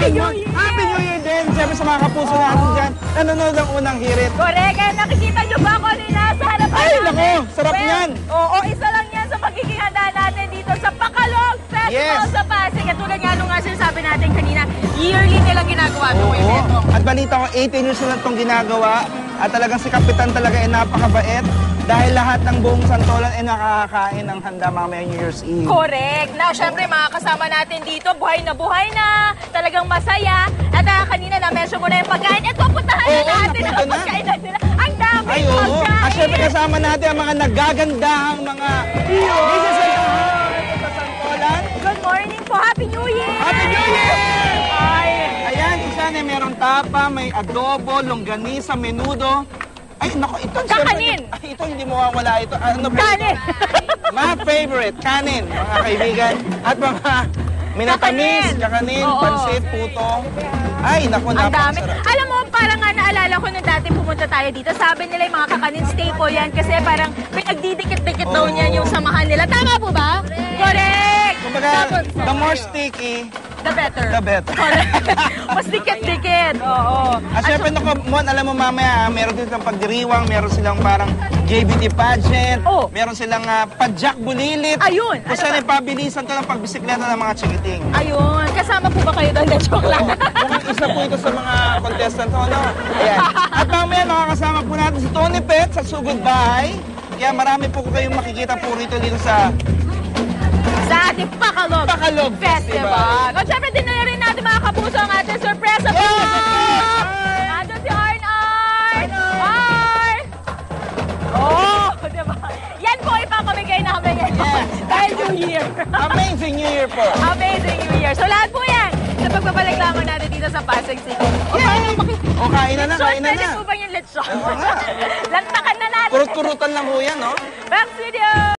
Happy New Year! Happy New Year din! Siyempre sa mga kapuso natin dyan, nanonood ng unang hirit. Correct. Kaya nakikita nyo ba kung ano yung nasa harapan Ay, natin? naku! Sarap yan! Oo, isa lang yan sa magiging handa natin dito sa Bacolod Festival Yes. sa Pasig. At tulad nga nung nga sinasabi natin kanina, yearly nilang ginagawa itong evento. At balita ko, 18 years na itong ginagawa. At talagang si Kapitan talaga ay napakabait. Dahil lahat ng buong Santolan ay nakakakain ng handa mamaya New Year's Eve. Correct. Now, syempre, mga kasama natin dito, buhay na, talagang masaya. At kanina na-mention mo na yung pagkain. Ito, puntahan na natin napunta ang na. pagkain na nila. Ang dami Ay, oo. pagkain. At syempre kasama natin ang mga nagagandahang mga Mrs. sa Santolan. Good morning po. Happy New Year! Happy New Year! Ay, Ayan, isa na merong tapa, may adobo, longganisa, menudo. Ay, nako, ito. Kakanin. Siyempre, ay, ito, hindi mo mawala ito. Ano ba? kanin. My favorite, kanin, mga kaibigan. At mga minatamis, kakanin, Oo. pansit, puto. Ay, naku, Ang dami. napakasarap. Alam mo, parang nga naalala ko nung dati pumunta tayo dito. Sabi nila yung mga kakanin staple yan kasi parang pinagdidikit-dikit daw niyan yung samahan nila. Tama po ba? Correct! Kumbaga, Tapos, the more sticky, the better. the better. Correct. Mas dikit-dikit. Oo. At syempre, naku, Mon, alam mo mamaya, meron din silang pagdiriwang, meron silang parang JBT pageant, Oh. meron silang padjak bulilit. Ayun, Kung ano saan ba? ay pabilisan to ng pagbisikleta ng mga chikiting. Ayun. Kasama po ba kayo doon? Joke lang. Mukhang isa po ito sa mga contestant ko, no? Ayan. At mamaya, makakasama po natin si Tony Pet sa Sugod Bahay. Kaya marami po kayong makikita po rito sa Sa ating Bacolod Bacolod Festival. Festival. At syempre, din na rin natin mga kapuso ang ating surpresa po. Nandun si Arn Arn. Arn! Oh, diba? Yan po ipapamigay namin yan. Yes. Dahil New Year. Amazing New Year po. Amazing New Year. So lahat po yan sa pagbabalik lamang natin dito sa Pasig City. O, Yay! paano maki- O, kain na na, So, kain na pwede na. po ba yung lechon? Oo nga. Lantakan na natin. Kurut-kurutan lang po yan, no? Back studio!